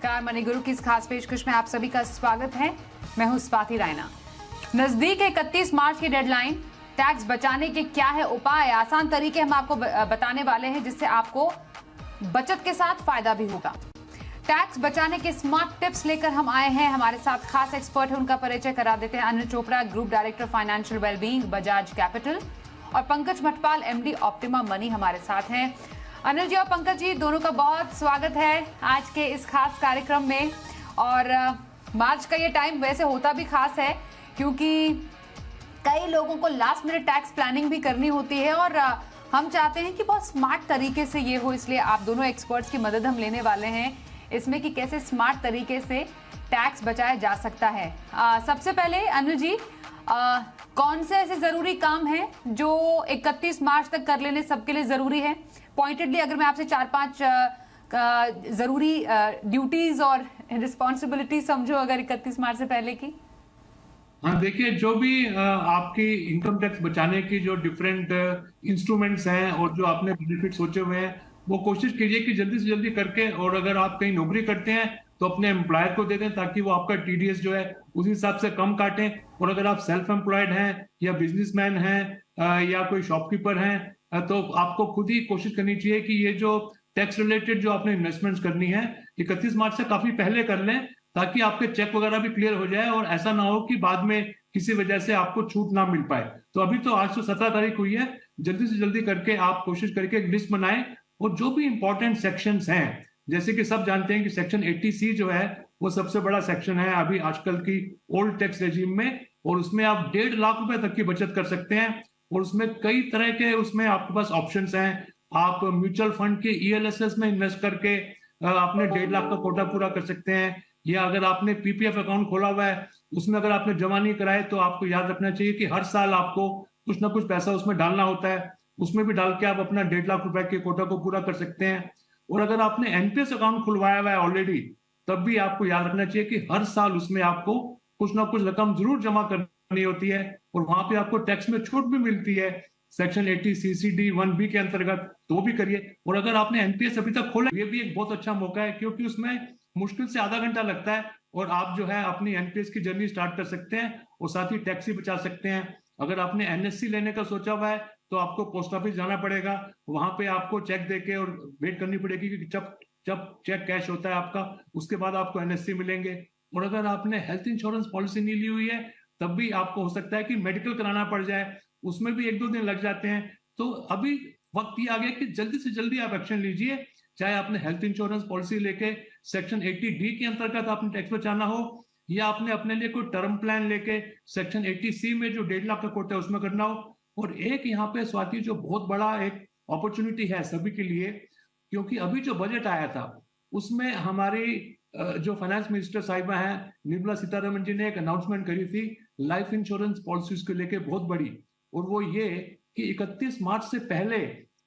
नमस्कार, मनी गुरु की इस खास पेशकश में आप सभी का स्वागत है। मैं हूं स्वाति रायना। नजदीक 31 मार्च की डेडलाइन। टैक्स बचाने के क्या है उपाय, आसान तरीके हम आपको बताने वाले हैं जिससे आपको बचत के साथ फायदा भी होगा। टैक्स बचाने के स्मार्ट टिप्स लेकर हम आए हैं। हमारे साथ खास एक्सपर्ट है, उनका परिचय करा देते हैं। Anil Chopra, group director financial wellbeing, Bajaj capital, और Pankaj Matpal, MD optima money हमारे साथ हैं। अनिल जी और पंकज जी दोनों का बहुत स्वागत है आज के इस खास कार्यक्रम में। और मार्च का ये टाइम वैसे होता भी खास है क्योंकि कई लोगों को लास्ट मिनट टैक्स प्लानिंग भी करनी होती है और हम चाहते हैं कि बहुत स्मार्ट तरीके से ये हो, इसलिए आप दोनों एक्सपर्ट्स की मदद हम लेने वाले हैं इसमें कि कैसे स्मार्ट तरीके से टैक्स बचाया जा सकता है। सबसे पहले अनिल जी, कौन से ऐसे जरूरी काम हैं जो 31 मार्च तक कर लेने सबके लिए जरूरी है? पॉइंटेडली अगर मैं आपसे 4-5 जरूरी ड्यूटीज और रिस्पॉन्सिबिलिटी समझो अगर 31 मार्च से पहले की। हाँ, देखिए, जो भी आपकी इनकम टैक्स बचाने की जो डिफरेंट इंस्ट्रूमेंट्स हैं और जो आपने बेनिफिट सोचे हुए हैं वो कोशिश कीजिए कि जल्दी से जल्दी करके, और अगर आप कहीं नौकरी करते हैं तो अपने एम्प्लॉयर को दे दें ताकि वो आपका टीडीएस जो है उस हिसाब से कम काटें। और अगर आप सेल्फ एम्प्लॉयड हैं या बिजनेसमैन हैं या कोई शॉपकीपर हैं तो आपको खुद ही कोशिश करनी चाहिए कि ये जो टैक्स रिलेटेड जो आपने इन्वेस्टमेंट्स करनी है 31 मार्च से काफी पहले कर लें ताकि आपके चेक वगैरह भी क्लियर हो जाए और ऐसा ना हो कि बाद में किसी वजह से आपको छूट ना मिल पाए। तो अभी तो आज तो 17 तारीख हुई है, जल्दी से जल्दी करके आप कोशिश करके एक लिस्ट बनाएं और जो भी इंपॉर्टेंट सेक्शंस हैं, जैसे कि सब जानते हैं कि सेक्शन 80C जो है वो सबसे बड़ा सेक्शन है अभी आजकल की ओल्ड टैक्स रेजिम में, और उसमें आप 1.5 लाख रुपए तक की बचत कर सकते हैं। और उसमें कई तरह के उसमें आपके पास ऑप्शंस हैं। आप म्यूचुअल फंड के ईएलएसएस में इन्वेस्ट करके अपने 1.5 लाख का कोटा पूरा कर सकते हैं, या अगर आपने पीपीएफ अकाउंट खोला हुआ है उसमें अगर आपने जमा नहीं कराए तो आपको याद रखना चाहिए कि हर साल आपको कुछ ना कुछ पैसा उसमें डालना होता है, उसमें भी डाल के आप अपना 1.5 लाख रुपए के कोटा को पूरा कर सकते हैं। और अगर आपने एनपीएस अकाउंट खुलवाया हुआ है ऑलरेडी तब भी आपको याद रखना चाहिए कि हर साल उसमें आपको कुछ ना कुछ रकम जरूर जमा करनी होती है और वहां पे आपको टैक्स में छूट भी मिलती है सेक्शन 80CCD1B के अंतर्गत, तो भी करिए। और अगर आपने एनपीएस अभी तक खोला, ये भी एक बहुत अच्छा मौका है क्योंकि उसमें मुश्किल से आधा घंटा लगता है और आप जो है अपनी एनपीएस की जर्नी स्टार्ट कर सकते हैं और साथ ही टैक्स भी बचा सकते हैं। अगर आपने एनएससी लेने का सोचा हुआ है तो आपको पोस्ट ऑफिस जाना पड़ेगा, वहां पे आपको चेक देके और वेट करनी पड़ेगी कि जब जब चेक कैश होता है आपका उसके बाद आपको एनएससी मिलेंगे। और अगर आपने हेल्थ इंश्योरेंस पॉलिसी नहीं ली हुई है तब भी आपको हो सकता है कि मेडिकल कराना पड़ जाए, उसमें भी 1-2 दिन लग जाते हैं। तो अभी वक्त ये आ गया कि जल्दी से जल्दी आप एक्शन लीजिए, चाहे आपने हेल्थ इंश्योरेंस पॉलिसी लेके सेक्शन 80D के अंतर्गत आपने टैक्स बचाना हो, या आपने अपने लिए कोई टर्म प्लान लेके सेक्शन 80C में जो 1.5 लाख का कोटा है उसमें करना हो। और एक यहाँ पे स्वाति जो बहुत बड़ा एक अपॉर्चुनिटी है सभी के लिए, क्योंकि अभी जो बजट आया था उसमें हमारी जो फाइनेंस मिनिस्टर साहिबा हैं निर्मला सीतारमण जी ने एक अनाउंसमेंट करी थी लाइफ इंश्योरेंस पॉलिसीज को लेके बहुत बड़ी, और वो ये कि 31 मार्च से पहले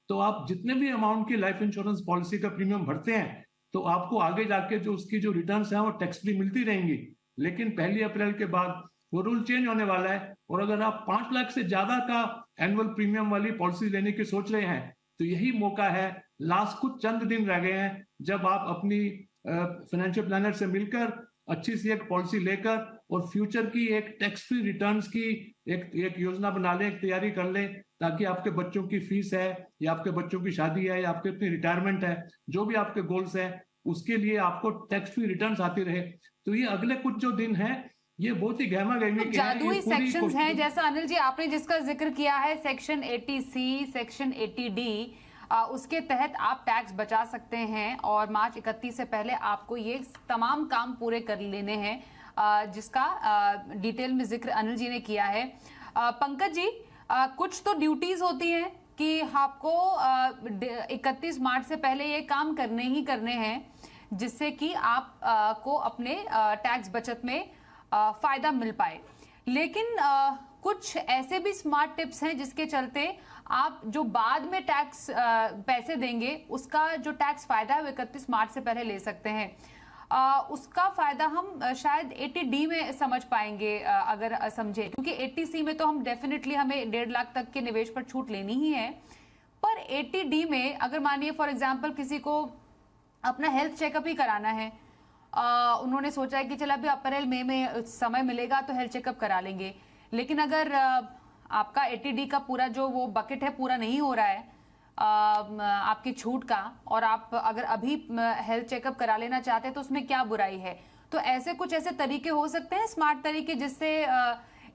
तो आप जितने भी अमाउंट की लाइफ इंश्योरेंस पॉलिसी का प्रीमियम भरते हैं तो आपको आगे जाके जो उसकी जो रिटर्न्स हैं वो टैक्स फ्री मिलती रहेंगी। लेकिन 1 अप्रैल के बाद वो रूल चेंज होने वाला है और अगर आप 5 लाख से ज्यादा का एनुअल प्रीमियम वाली पॉलिसी लेने की सोच रहे हैं तो यही मौका है। लास्ट कुछ चंद दिन रह गए हैं जब आप अपनी फाइनेंशियल प्लानर से मिलकर अच्छी सी एक पॉलिसी लेकर और फ्यूचर की एक टैक्स फ्री रिटर्न्स की एक योजना बना लें, एक तैयारी कर लें, ताकि आपके बच्चों की फीस है या आपके बच्चों की शादी है या आपके अपनी रिटायरमेंट है, जो भी आपके गोल्स हैं उसके लिए आपको टैक्स फ्री रिटर्न्स आती रहे। तो ये अगले कुछ जो दिन है ये बहुत ही गहमा गहमी के जादुई सेक्शंस हैं, जैसा अनिल जी आपने जिसका जिक्र किया है सेक्शन 80C, सेक्शन 80D, उसके तहत आप टैक्स बचा सकते हैं और मार्च 31 से पहले आपको ये तमाम काम पूरे कर लेने हैं जिसका डिटेल में जिक्र अनिल जी ने किया है। पंकज जी, कुछ तो ड्यूटीज होती हैं कि आपको 31 मार्च से पहले ये काम करने ही करने हैं जिससे कि आप को अपने टैक्स बचत में फायदा मिल पाए, लेकिन कुछ ऐसे भी स्मार्ट टिप्स हैं जिसके चलते आप जो बाद में टैक्स पैसे देंगे उसका जो टैक्स फायदा है वो 31 मार्च से पहले ले सकते हैं। उसका फायदा हम शायद 80D में समझ पाएंगे अगर समझे, क्योंकि 80C में तो हम डेफिनेटली हमें 1.5 लाख तक के निवेश पर छूट लेनी ही है, पर 80D में अगर मानिए फॉर एग्जांपल किसी को अपना हेल्थ चेकअप ही कराना है उन्होंने सोचा है कि चल अभी अप्रैल मई में समय मिलेगा तो हेल्थ चेकअप करा लेंगे। लेकिन अगर आपका एटीडी का पूरा जो वो बकेट है पूरा नहीं हो रहा है आपकी छूट का, और आप अगर अभी हेल्थ चेकअप करा लेना चाहते हैं तो उसमें क्या बुराई है? तो ऐसे कुछ ऐसे तरीके हो सकते हैं, स्मार्ट तरीके, जिससे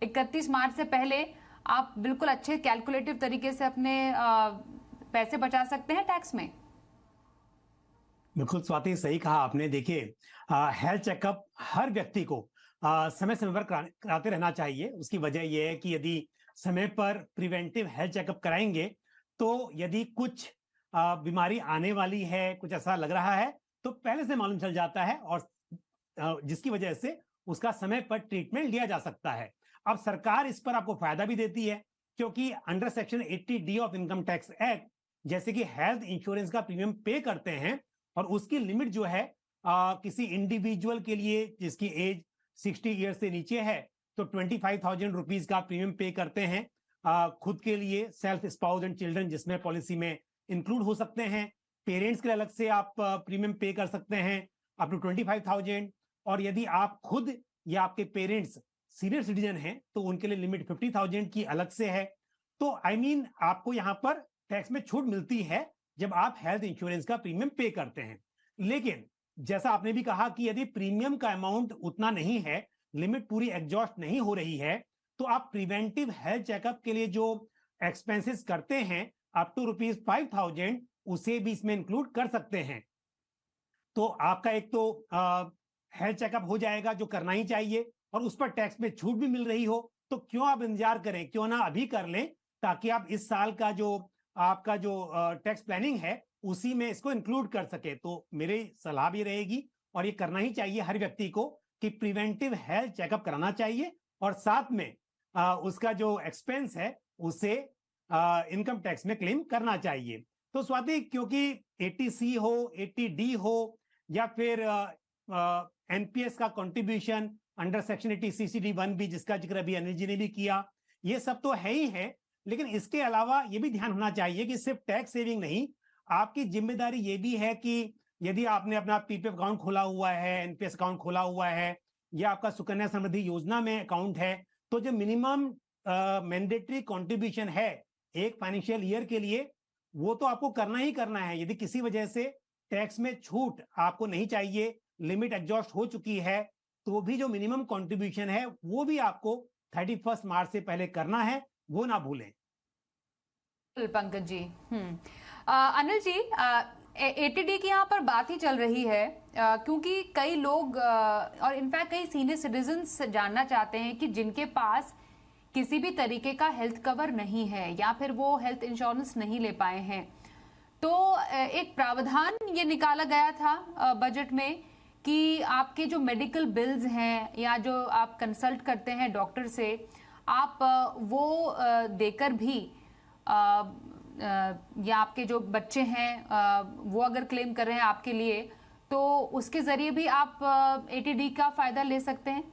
31 मार्च से पहले आप बिल्कुल अच्छे कैलकुलेटिव तरीके से अपने पैसे बचा सकते हैं टैक्स में। बिल्कुल स्वाति, सही कहा आपने। देखिए, हेल्थ चेकअप हर व्यक्ति को समय समय पर कराते रहना चाहिए। उसकी वजह यह है कि यदि समय पर प्रिवेंटिव हेल्थ चेकअप कराएंगे तो यदि कुछ बीमारी आने वाली है, कुछ ऐसा लग रहा है, तो पहले से मालूम चल जाता है और जिसकी वजह से उसका समय पर ट्रीटमेंट लिया जा सकता है। अब सरकार इस पर आपको फायदा भी देती है, क्योंकि under section 80D of income tax act जैसे कि हेल्थ इंश्योरेंस का प्रीमियम पे करते हैं और उसकी लिमिट जो है किसी इंडिविजुअल के लिए जिसकी एज 60 ईयर से नीचे है तो 25,000 रुपीज का प्रीमियम पे करते हैं। खुद के लिए, सेल्फ, स्पाउस एंड चिल्ड्रन जिसमें पॉलिसी में इंक्लूड हो सकते हैं। पेरेंट्स के अलग से आप प्रीमियम पे कर सकते हैं अप टू 25,000। और यदि आप खुद या आपके पेरेंट्स सीनियर सिटीजन हैं तो उनके लिए लिमिट 50,000 की अलग से है। तो आपको यहाँ पर टैक्स में छूट मिलती है जब आप हेल्थ इंश्योरेंस का प्रीमियम पे करते हैं। लेकिन जैसा आपने भी कहा कि यदि प्रीमियम का अमाउंट उतना नहीं है, लिमिट पूरी एग्जॉस्ट नहीं हो रही है, तो आप प्रिवेंटिव हेल्थ चेकअप के लिए जो एक्सपेंसेस करते हैं अप टू ₹5,000 उसे भी इसमें इंक्लूड कर सकते हैं। तो आपका एक तो हेल्थ चेकअप हो जाएगा जो करना ही चाहिए और उस पर टैक्स में छूट भी मिल रही हो, तो क्यों आप इंतजार करें, क्यों ना अभी कर लें, ताकि आप इस साल का जो आपका जो टैक्स प्लानिंग है उसी में इसको इंक्लूड कर सके। तो मेरी सलाह भी रहेगी और ये करना ही चाहिए हर व्यक्ति को कि प्रिवेंटिव हेल्थ चेकअप कराना चाहिए और साथ में उसका जो एक्सपेंस है उसे इनकम टैक्स में क्लेम करना चाहिए। तो स्वाति, क्योंकि 80C हो, 80D हो या फिर एनपीएस का कंट्रीब्यूशन अंडर सेक्शन 80 CCD1 भी जिसका जिक्र अभी अनिल जी ने भी किया, ये सब तो है ही है, लेकिन इसके अलावा ये भी ध्यान होना चाहिए कि सिर्फ टैक्स सेविंग नहीं, आपकी जिम्मेदारी ये भी है कि यदि आपने अपना पीपीएफ अकाउंट खोला हुआ है, एनपीएस अकाउंट खोला हुआ है या आपका सुकन्या समृद्धि योजना में अकाउंट है, तो जो मिनिमम मैंडेटरी कंट्रीब्यूशन है एक फाइनेंशियल ईयर के लिए, वो तो आपको करना ही करना है। यदि किसी वजह से टैक्स में छूट आपको नहीं चाहिए, लिमिट एग्जॉस्ट हो चुकी है, तो भी जो मिनिमम कंट्रीब्यूशन है वो भी आपको 31 मार्च से पहले करना है, वो ना भूलें। पंकज जी, अनिल जी, एटीडी की यहाँ पर बात ही चल रही है क्योंकि कई लोग और इनफैक्ट कई सीनियर सिटीजन्स जानना चाहते हैं कि जिनके पास किसी भी तरीके का हेल्थ कवर नहीं है या फिर वो हेल्थ इंश्योरेंस नहीं ले पाए हैं, तो एक प्रावधान ये निकाला गया था बजट में कि आपके जो मेडिकल बिल्स हैं या जो आप कंसल्ट करते हैं डॉक्टर से, आप वो देकर भी या आपके जो बच्चे हैं वो अगर क्लेम कर रहे हैं आपके लिए, तो उसके जरिए भी आप एटीडी का फायदा ले सकते हैं।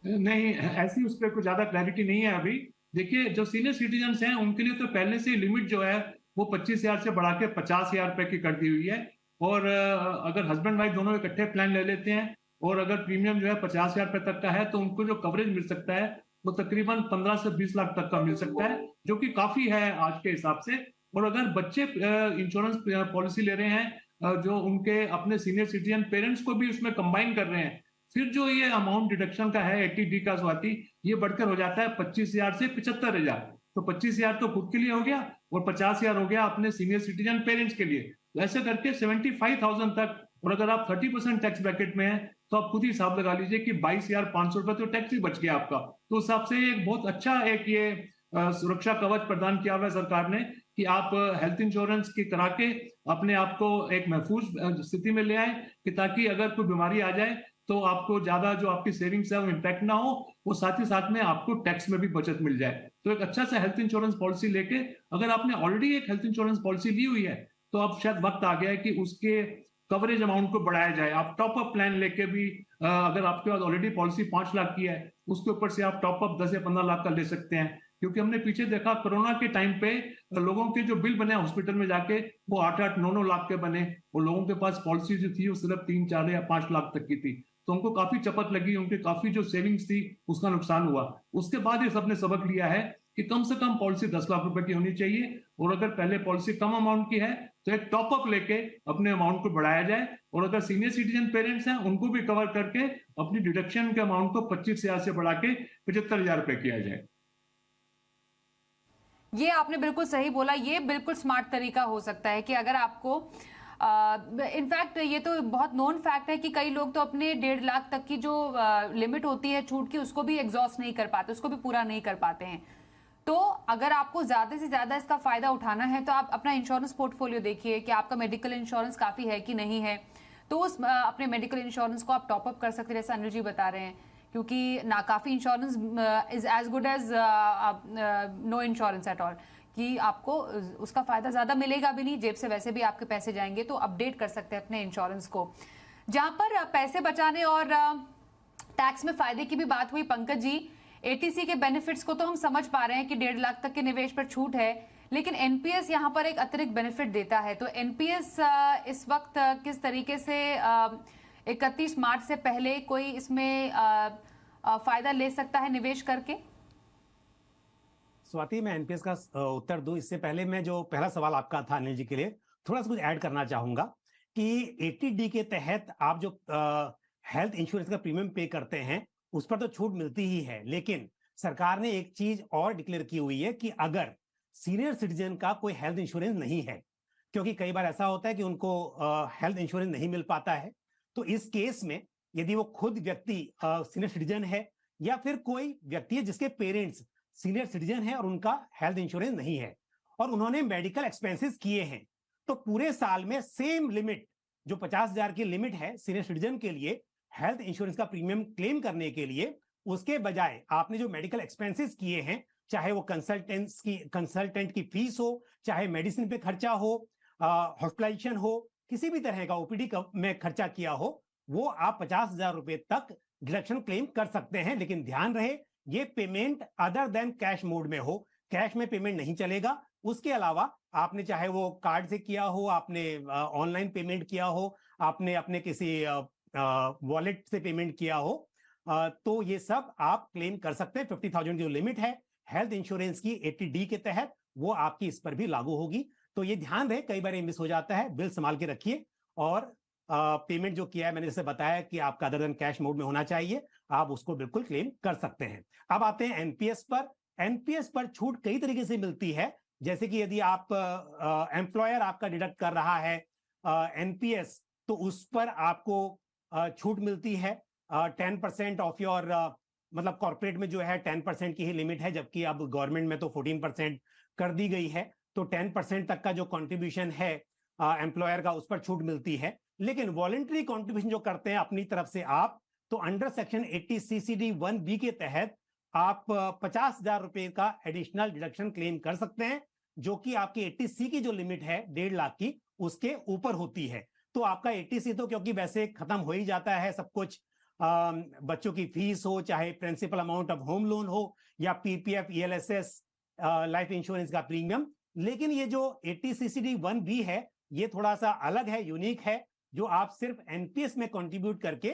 नहीं, ऐसी उस पर कुछ ज्यादा क्लैरिटी नहीं है अभी। देखिए, जो सीनियर सिटीजन्स हैं उनके लिए तो पहले से लिमिट जो है वो 25,000 से बढ़ा के 50,000 रुपए की कर दी हुई है। और अगर हस्बैंड वाइफ दोनों इकट्ठे प्लान ले लेते हैं और अगर प्रीमियम जो है 50,000 रुपए तक का है, तो उनको जो कवरेज मिल सकता है वो तकरीबन 15 से 20 लाख तक का मिल सकता है, जो कि काफी है आज के हिसाब से। और अगर बच्चे इंश्योरेंस पॉलिसी ले रहे हैं जो उनके अपने सीनियर सिटीजन पेरेंट्स को भी उसमें कंबाइन कर रहे हैं, फिर जो ये अमाउंट डिडक्शन का है 80D का स्वाति, ये बढ़कर हो जाता है 25,000 से 75,000। तो 25,000 तो खुद के लिए हो गया और 50,000 हो गया अपने सीनियर सिटीजन पेरेंट्स के लिए। तो ऐसे करके 75,000 तक, और अगर आप 30% टैक्स ब्रैकेट में है तो आप खुद ही हिसाब लगा लीजिए कि 22,500 रुपए तो टैक्स ही बच गया आपका। तो उस हिसाब से एक बहुत अच्छा एक ये सुरक्षा कवच प्रदान किया हुआ है सरकार ने कि आप हेल्थ इंश्योरेंस की करा के अपने आप को एक महफूज स्थिति में ले आए कि ताकि अगर कोई बीमारी आ जाए तो आपको ज्यादा जो आपकी सेविंग्स है वो इम्पैक्ट ना हो, वो साथ ही साथ में आपको टैक्स में भी बचत मिल जाए। तो एक अच्छा सा हेल्थ इंश्योरेंस पॉलिसी लेके, अगर आपने ऑलरेडी एक हेल्थ इंश्योरेंस पॉलिसी ली हुई है तो अब शायद वक्त आ गया है कि उसके कवरेज अमाउंट को बढ़ाया जाए। आप टॉप अप प्लान लेके भी अगर आपके पास ऑलरेडी पॉलिसी 5 लाख की है, उसके ऊपर से आप टॉप अप 10 या 15 लाख का ले सकते हैं, क्योंकि हमने पीछे देखा कोरोना के टाइम पे लोगों के जो बिल बने हॉस्पिटल में जाके वो 8-8, 9-9 लाख के बने, और लोगों के पास पॉलिसी जो थी वो सिर्फ 3-4 या 5 लाख तक की थी, तो उनको काफी चपत लगी, उनके काफी जो सेविंग्स थी उसका नुकसान हुआ। उसके बाद ये सबने सबक लिया है कि कम से कम पॉलिसी 10 लाख रुपए की होनी चाहिए, और अगर पहले पॉलिसी कम अमाउंट की है तो एक टॉप अप लेके अपने अमाउंट को बढ़ाया जाए, और अगर सीनियर सिटीजन पेरेंट्स हैं उनको भी कवर करके अपनी डिडक्शन के अमाउंट को 25,000 से बढ़ा के 75,000 रुपए किया जाए। ये आपने बिल्कुल सही बोला, ये बिल्कुल स्मार्ट तरीका हो सकता है कि अगर आपको इनफैक्ट ये तो बहुत नोन फैक्ट है कि कई लोग तो अपने 1.5 लाख तक की जो लिमिट होती है छूट की उसको भी एग्जॉस्ट नहीं कर पाते, उसको भी पूरा नहीं कर पाते हैं। तो अगर आपको ज्यादा से ज्यादा इसका फायदा उठाना है तो आप अपना इंश्योरेंस पोर्टफोलियो देखिए कि आपका मेडिकल इंश्योरेंस काफी है कि नहीं है, तो उस अपने मेडिकल इंश्योरेंस को आप टॉप अप कर सकते हैं, जैसे अनिल जी बता रहे हैं, क्योंकि ना काफी insurance is as good as no insurance at all, कि आपको उसका फायदा ज्यादा मिलेगा भी नहीं, जेब से वैसे भी आपके पैसे जाएंगे, तो अपडेट कर सकते हैं अपने इंश्योरेंस को। जहां पर पैसे बचाने और टैक्स में फायदे की भी बात हुई पंकज जी, एटीसी के बेनिफिट्स को तो हम समझ पा रहे हैं कि 1.5 लाख तक के निवेश पर छूट है, लेकिन एनपीएस यहाँ पर एक अतिरिक्त बेनिफिट देता है, तो एनपीएस इस वक्त किस तरीके से 31 मार्च से पहले कोई इसमें फायदा ले सकता है निवेश करके? स्वाति, मैं एनपीएस का उत्तर दूं इससे पहले मैं जो पहला सवाल आपका था अनिल जी के लिए थोड़ा सा कुछ ऐड करना चाहूंगा कि 80D के तहत आप जो हेल्थ इंश्योरेंस का प्रीमियम पे करते हैं उस पर तो छूट मिलती ही है, लेकिन सरकार ने एक चीज और डिक्लेयर की हुई है कि अगर सीनियर सिटीजन का कोई हेल्थ इंश्योरेंस नहीं है, क्योंकि कई बार ऐसा होता है कि उनको हेल्थ इंश्योरेंस नहीं मिल पाता है, तो इस केस में यदि वो खुद व्यक्ति सीनियर सिटीजन है या फिर कोई व्यक्ति है जिसके पेरेंट्स सीनियर सिटीजन है और उनका हेल्थ इंश्योरेंस नहीं है और उन्होंने मेडिकल एक्सपेंसेस किए हैं, तो पूरे साल में सेम लिमिट जो 50,000 की लिमिट है सीनियर सिटीजन के लिए हेल्थ इंश्योरेंस का प्रीमियम क्लेम करने के लिए, उसके बजाय आपने जो मेडिकल एक्सपेंसेस किए हैं, चाहे वो कंसल्टेंट की फीस हो, चाहे मेडिसिन पे खर्चा हो, हॉस्पिटलाइजेशन हो, किसी भी तरह का ओपीडी में खर्चा किया हो, वो आप 50,000 रुपए तक डिडक्शन क्लेम कर सकते हैं। लेकिन ध्यान रहे ये payment other than cash mode में हो, कैश में पेमेंट नहीं चलेगा। उसके अलावा आपने चाहे वो कार्ड से किया हो, आपने ऑनलाइन पेमेंट किया हो, आपने अपने किसी वॉलेट से पेमेंट किया हो, तो ये सब आप क्लेम कर सकते हैं। 50,000 की जो लिमिट है हेल्थ इंश्योरेंस की 80D के तहत, वो आपकी इस पर भी लागू होगी। तो ये ध्यान रहे, कई बार ये मिस हो जाता है, बिल संभाल के रखिए और पेमेंट जो किया है मैंने जैसे बताया कि आपका अदर देन कैश मोड में होना चाहिए, आप उसको बिल्कुल क्लेम कर सकते हैं। अब आते हैं एनपीएस पर। एनपीएस पर छूट कई तरीके से मिलती है, जैसे कि यदि आप एम्प्लॉयर आपका डिडक्ट कर रहा है एनपीएस, तो उस पर आपको छूट मिलती है 10% ऑफ योर, मतलब कॉर्पोरेट में जो है 10% की ही लिमिट है, जबकि अब गवर्नमेंट में तो 14% कर दी गई है, तो 10% तक का जो कंट्रीब्यूशन है एम्प्लॉयर का उस पर छूट मिलती है। लेकिन वॉलंटरी कंट्रीब्यूशन जो करते हैं अपनी तरफ से आप, तो अंडर सेक्शन 80 CCD 1B के तहत आप 50,000 रुपए का एडिशनल डिडक्शन क्लेम कर सकते हैं, जो कि आपकी 80C की जो लिमिट है 1.5 लाख की, उसके ऊपर होती है। तो आपका 80C तो क्योंकि वैसे खत्म हो ही जाता है सब कुछ, बच्चों की फीस हो, चाहे principal amount of home loan हो, या पीपीएफ ELSS लाइफ इंश्योरेंस का प्रीमियम। लेकिन ये जो 80 CCD 1B है ये थोड़ा सा अलग है, यूनिक है, जो आप सिर्फ एनपीएस में कंट्रीब्यूट करके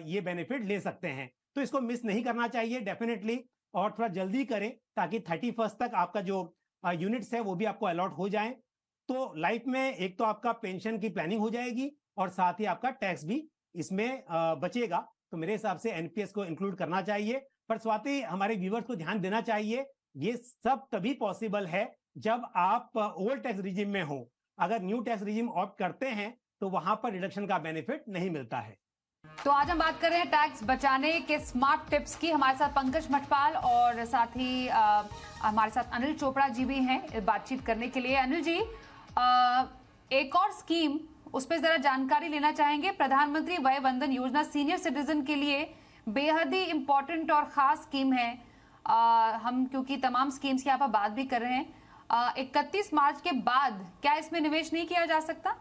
ये बेनिफिट ले सकते हैं। तो इसको मिस नहीं करना चाहिए डेफिनेटली, और थोड़ा जल्दी करें ताकि 31 तक आपका जो यूनिट्स है वो भी आपको अलॉट हो जाए। तो लाइफ में एक तो आपका पेंशन की प्लानिंग हो जाएगी और साथ ही आपका टैक्स भी इसमें बचेगा। तो मेरे हिसाब से एनपीएस को इंक्लूड करना चाहिए। पर स्वाति, हमारे व्यूवर्स को ध्यान देना चाहिए, ये सब तभी पॉसिबल है जब आप ओल्ड टैक्स रिजिम में हो। अगर न्यू टैक्स रिजिम ऑप्ट करते हैं तो वहां पर रिडक्शन का बेनिफिट नहीं मिलता है। तो आज हम बात कर रहे हैं टैक्स बचाने के स्मार्ट टिप्स की। हमारे साथ पंकज मठपाल और साथ ही हमारे साथ अनिल चोपड़ा जी भी हैं बातचीत करने के लिए। अनिल जी, एक और स्कीम, उस पर जरा जानकारी लेना चाहेंगे। प्रधानमंत्री वय वंदन योजना सीनियर सिटीजन के लिए बेहद ही इंपॉर्टेंट और खास स्कीम है। हम क्योंकि तमाम स्कीम्स की यहाँ पर बात भी कर रहे हैं, 31 मार्च के बाद क्या इसमें निवेश नहीं किया जा सकता?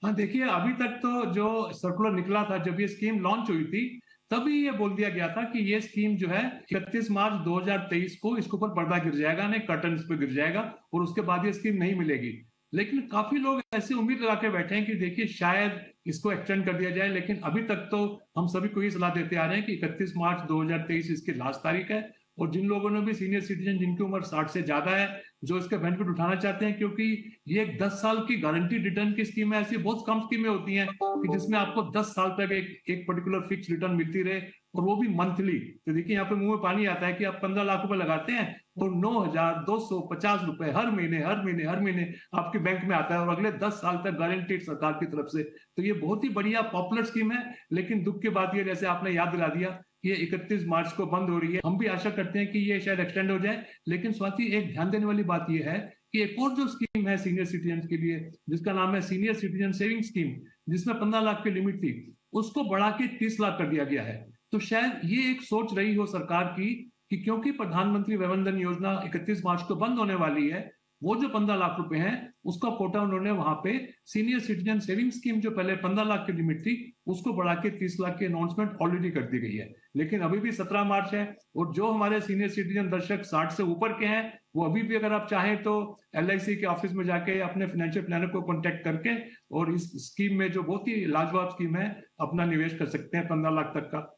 हाँ, देखिए, अभी तक तो जो सर्कुलर निकला था जब ये स्कीम लॉन्च हुई थी, तभी ये बोल दिया गया था कि ये स्कीम जो है 31 मार्च 2023 को इसके ऊपर पर्दा गिर जाएगा, नहीं कर्टन इस पे गिर जाएगा और उसके बाद ये स्कीम नहीं मिलेगी। लेकिन काफी लोग ऐसी उम्मीद लगा के बैठे हैं कि देखिए शायद इसको एक्सटेंड कर दिया जाए, लेकिन अभी तक तो हम सभी को ये सलाह देते आ रहे हैं कि 31 मार्च 2023 इसकी लास्ट तारीख है। और जिन लोगों ने भी सीनियर सिटीजन जिनकी उम्र 60 से ज्यादा है, जो इसके बेनिफिट उठाना चाहते हैं, क्योंकि ये एक 10 साल की गारंटी रिटर्न की स्कीम है। ऐसी बहुत कम स्कीमें होती हैं कि जिसमें आपको 10 साल तक एक पर्टिकुलर फिक्स रिटर्न मिलती रहे, और वो भी मंथली। तो देखिए यहाँ पे मुंह में पानी आता है कि आप 15 लाख रुपए लगाते हैं तो 9,250 रुपए हर महीने आपके बैंक में आता है, और अगले 10 साल तक गारंटीड सरकार की तरफ से। तो ये बहुत ही बढ़िया पॉपुलर स्कीम है। लेकिन दुख की बात ये, जैसे आपने याद दिला दिया, ये 31 मार्च को बंद हो रही है। हम भी आशा करते हैं कि ये शायद एक्सटेंड हो जाए। लेकिन स्वाति, एक ध्यान देने वाली बात ये है कि एक और जो स्कीम है सीनियर सिटीजन के लिए, जिसका नाम है सीनियर सिटीजन सेविंग स्कीम, जिसमें 15 लाख की लिमिट थी, उसको बढ़ा के 30 लाख कर दिया गया है। तो शायद ये एक सोच रही हो सरकार की कि क्योंकि प्रधानमंत्री वय वंदन योजना 31 मार्च को बंद होने वाली है, वो जो 15 लाख रुपए हैं उसका कोटा उन्होंने वहां पे सीनियर सिटीजन सेविंग स्कीम, जो पहले 15 लाख की लिमिट थी, उसको बढ़ा के 30 लाख की अनाउंसमेंट ऑलरेडी कर दी गई है। लेकिन अभी भी 17 मार्च है, और जो हमारे सीनियर सिटीजन दर्शक 60 से ऊपर के हैं, वो अभी भी अगर आप चाहें तो LIC के ऑफिस में जाके अपने फाइनेंशियल प्लानर को कॉन्टेक्ट करके और इस स्कीम में, जो बहुत ही लाजवाब स्कीम है, अपना निवेश कर सकते हैं 15 लाख तक का।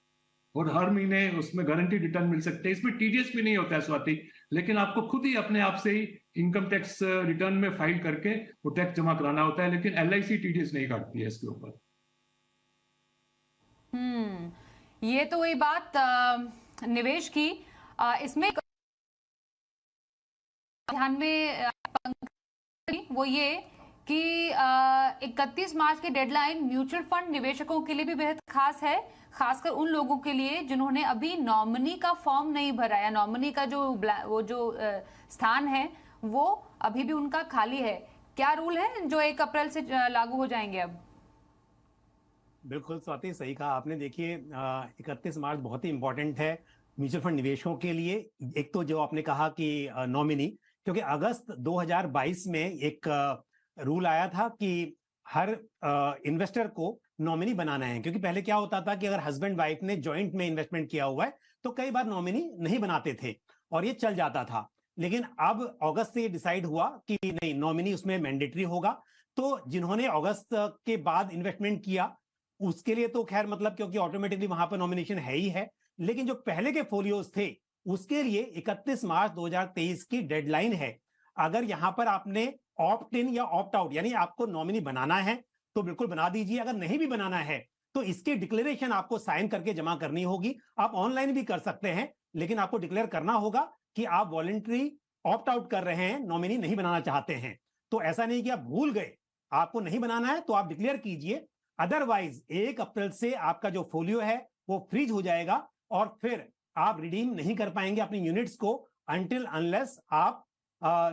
और हर महीने उसमें गारंटी रिटर्न मिल सकते हैं। इसमें TDS भी नहीं होता है स्वाति, लेकिन आपको खुद ही अपने आप से ही इनकम टैक्स रिटर्न में फाइल करके वो टैक्स जमा कराना होता है। लेकिन LIC TDS नहीं काटती है इसके ऊपर। ये तो वही बात निवेश की। इसमें ध्यान में वो ये कि 31 मार्च की डेडलाइन म्यूचुअल फंड निवेशकों के लिए भी बेहद खास है, खासकर उन लोगों के लिए जिन्होंने अभी नॉमिनी का फॉर्म नहीं भरा है। नॉमिनी का जो स्थान है वो अभी भी उनका खाली है। क्या रूल है जो 1 अप्रैल से लागू हो जाएंगे अब? बिल्कुल स्वाति, सही कहा आपने। देखिए 31 मार्च बहुत ही इंपॉर्टेंट है म्यूचुअल फंड निवेशकों के लिए। एक तो जो आपने कहा कि नॉमिनी, क्योंकि अगस्त 2022 में एक रूल आया था कि हर इन्वेस्टर को नॉमिनी बनाना है। क्योंकि पहले क्या होता था कि अगर हस्बैंड वाइफ ने जॉइंट में इन्वेस्टमेंट किया हुआ है तो कई बार नॉमिनी नहीं बनाते थे और ये चल जाता था। लेकिन अब अगस्त से डिसाइड हुआ कि नहीं, नॉमिनी उसमें मैंडेटरी होगा। तो जिन्होंने अगस्त के बाद इन्वेस्टमेंट किया उसके लिए तो खैर मतलब, क्योंकि ऑटोमेटिकली वहां पर नॉमिनेशन है ही है। लेकिन जो पहले के फोलियोज थे उसके लिए 31 मार्च 2023 की डेडलाइन है। अगर यहां पर आपने ऑप्ट इन या ऑप्ट आउट, यानी आपको नॉमिनी बनाना है तो बिल्कुल बना दीजिए। अगर नहीं भी बनाना है तो इसकी डिक्लेरेशन आपको साइन करके जमा करनी होगी। आप ऑनलाइन भी कर सकते हैं, लेकिन आपको डिक्लेयर करना होगा कि आप वॉलंटरी ऑप्ट आउट कर रहे हैं, नॉमिनी नहीं बनाना चाहते हैं। तो ऐसा नहीं कि आप भूल गए, आपको नहीं बनाना है तो आप डिक्लेयर कीजिए। अदरवाइज 1 अप्रैल से आपका जो फोलियो है वो फ्रीज हो जाएगा और फिर आप रिडीम नहीं कर पाएंगे अपनी यूनिट्स को अनटिल अनलेस आप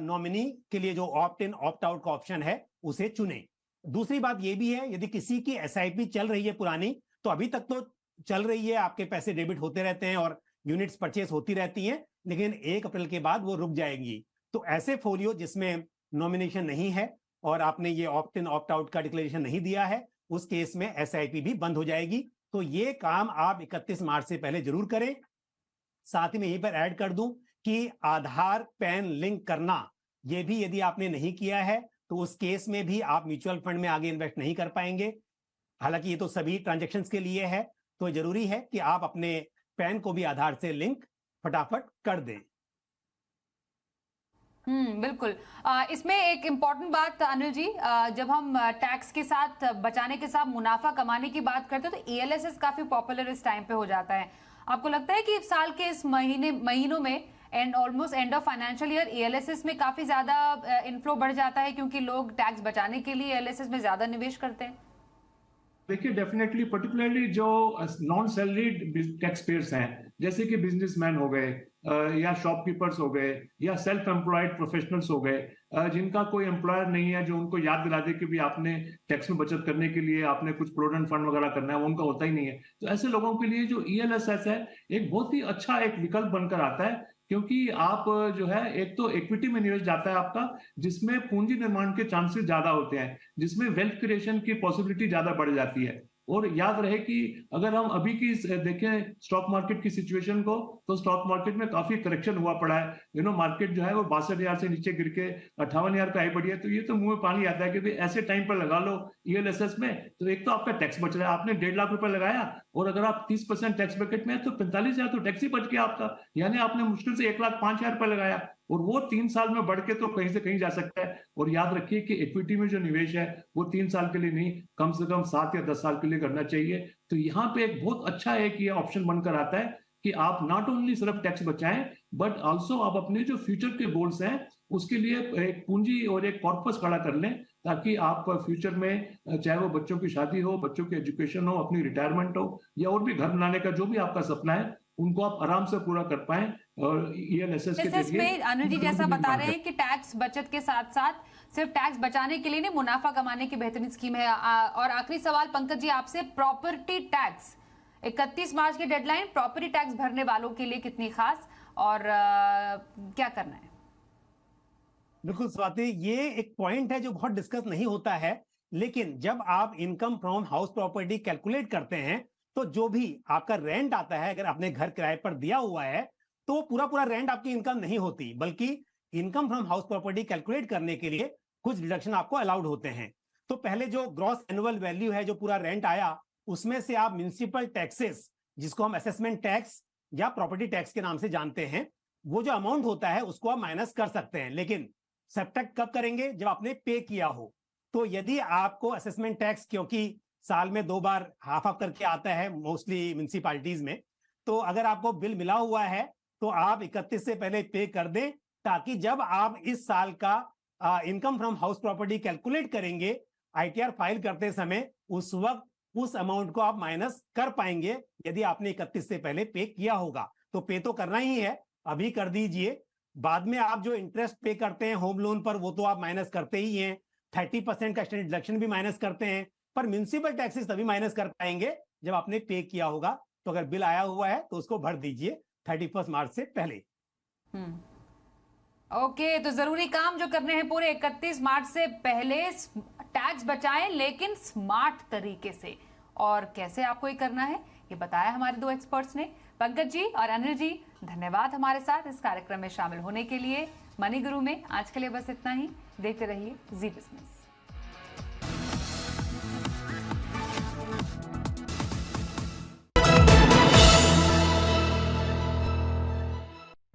नॉमिनी के लिए जो ऑप्ट इन ऑप्ट आउट का ऑप्शन है उसे चुने। दूसरी बात यह भी है, यदि किसी की SIP चल रही है पुरानी, तो अभी तक तो चल रही है, आपके पैसे डेबिट होते रहते हैं और यूनिट्स परचेस होती रहती हैं, लेकिन 1 अप्रैल के बाद वो रुक जाएंगी। तो ऐसे फोलियो जिसमें नॉमिनेशन नहीं है और आपने ये ऑप्ट इन ऑप्ट आउट का डिक्लेरेशन नहीं दिया है, उस केस में SIP भी बंद हो जाएगी। तो ये काम आप 31 मार्च से पहले जरूर करें। साथ ही में यहीं पर ऐड कर दूं कि आधार पैन लिंक करना, ये भी यदि आपने नहीं किया है तो उस केस में भी आप म्यूचुअल फंड में आगे इन्वेस्ट नहीं कर पाएंगे। हालांकि ये तो सभी ट्रांजैक्शंस के लिए है, तो जरूरी है कि आप अपने पैन को भी आधार से लिंक फटाफट कर दें। बिल्कुल। इसमें एक इम्पॉर्टेंट बात अनिल जी, जब हम टैक्स के साथ बचाने के साथ मुनाफा कमाने की बात करते हैं तो ELSS काफी पॉपुलर इस टाइम पे हो जाता है। आपको लगता है कि साल के इस महीनों में almost end of financial year ELSS में काफी ज्यादा इनफ्लो बढ़ जाता है क्योंकि लोग टैक्स बचाने के लिए ELSS में ज्यादा निवेश करते हैं? देखिए डेफिनेटली, पर्टिकुलरली जो नॉन सैलरीड टैक्स पेयर्स हैं, जैसे कि बिजनेसमैन हो गए या शॉपकीपर्स हो गए या सेल्फ एम्प्लॉयड प्रोफेशनल्स हो गए, जिनका कोई एम्प्लॉयर नहीं है जो उनको याद दिला दे कि भी आपने टैक्स में बचत करने के लिए आपने कुछ प्रोविडेंट फंड वगैरह करना है, वो उनका होता ही नहीं है। तो ऐसे लोगों के लिए जो ELSS है एक बहुत ही अच्छा एक विकल्प बनकर आता है, क्योंकि आप जो है एक तो इक्विटी में निवेश जाता है आपका, जिसमें पूंजी निर्माण के चांसेस ज्यादा होते हैं, जिसमें वेल्थ क्रिएशन की पॉसिबिलिटी ज्यादा बढ़ जाती है। और याद रहे कि अगर हम अभी की देखें स्टॉक मार्केट की सिचुएशन को, तो स्टॉक मार्केट में काफी करेक्शन हुआ पड़ा है। मार्केट जो है वो 62,000 से नीचे गिर के 58,000 पे आई पड़ी है। तो ये तो मुंह में पानी आता है कि भाई ऐसे टाइम पर लगा लो ईएलएसएस में, तो एक तो आपका टैक्स बच रहा है। आपने 1.5 लाख रुपए लगाया और अगर आप 30% टैक्स ब्रैकेट में है तो 45,000 तो टैक्स ही बच गया आपका। यानी आपने मुश्किल से 1,05,000 रुपए लगाया और वो 3 साल में बढ़ के तो कहीं से कहीं जा सकता है। और याद रखिए कि इक्विटी में जो निवेश है वो 3 साल के लिए नहीं, कम से कम 7 या 10 साल के लिए करना चाहिए। तो यहाँ पे एक बहुत अच्छा एक ये ऑप्शन बनकर आता है कि आप नॉट ओनली सिर्फ टैक्स बचाएं, बट ऑल्सो आप अपने जो फ्यूचर के गोल्स हैं उसके लिए एक पूंजी और एक कॉर्पस खड़ा कर लें, ताकि आप फ्यूचर में चाहे वो बच्चों की शादी हो, बच्चों की एजुकेशन हो, अपनी रिटायरमेंट हो, या और भी घर बनाने का जो भी आपका सपना है, उनको आप आराम से पूरा कर पाएं। और ईएलएसएस के जरिए अनिल जी जैसा बता रहे हैं कि टैक्स बचत के साथ साथ सिर्फ टैक्स बचाने के लिए नहीं, मुनाफा कमाने की बेहतरीन स्कीम है। और आखिरी सवाल पंकज जी आपसे, प्रॉपर्टी टैक्स 31 मार्च की डेडलाइन, प्रॉपर्टी टैक्स भरने वालों के लिए कितनी खास और क्या करना है? बिल्कुल स्वाति, ये एक पॉइंट है जो बहुत डिस्कस नहीं होता है, लेकिन जब आप income from house property calculate करते हैं तो जो भी आपका रेंट आता है, अगर आपने घर किराए पर दिया हुआ है तो पूरा पूरा रेंट आपकी इनकम नहीं होती, बल्कि income from house property calculate करने के लिए कुछ डिडक्शन आपको अलाउड होते हैं। तो पहले जो ग्रॉस एनुअल वैल्यू है, जो पूरा रेंट आया, उसमें से आप म्युनिसिपल टैक्सेस, जिसको हम असेसमेंट टैक्स या प्रॉपर्टी टैक्स के नाम से जानते हैं, वो जो अमाउंट होता है उसको आप माइनस कर सकते हैं। लेकिन सब्ट्रैक्ट कब करेंगे? जब आपने पे किया हो। तो यदि आपको असेसमेंट टैक्स, क्योंकि साल में 2 बार हाफ ऑफ करके आता है मोस्टली म्युनिसिपैलिटीज में, तो अगर आपको बिल मिला हुआ है तो आप 31 से पहले पे कर दें, ताकि जब आप इस साल का income from house property calculate करेंगे आईटीआर फाइल करते समय, उस वक्त उस अमाउंट को आप माइनस कर पाएंगे, यदि आपने 31 से पहले पे किया होगा। तो पे तो करना ही है, अभी कर दीजिए। बाद में आप जो इंटरेस्ट पे करते हैं होम लोन पर, वो तो आप माइनस करते ही हैं। 30% का स्टैंडर्ड डिडक्शन भी माइनस करते हैं, पर म्युनिसिपल टैक्सेस तभी माइनस कर पाएंगे जब आपने पे किया होगा। तो अगर बिल आया हुआ है तो उसको भर दीजिए 31 मार्च से पहले। ओके, तो जरूरी काम जो करने हैं पूरे 31 मार्च से पहले, टैक्स बचाएं लेकिन स्मार्ट तरीके से। और कैसे आपको ये करना है, ये बताया हमारे 2 एक्सपर्ट्स ने। पंकज जी और अनिल जी, धन्यवाद हमारे साथ इस कार्यक्रम में शामिल होने के लिए। मनी गुरु में आज के लिए बस इतना ही। देखते रहिए जी बिजनेस।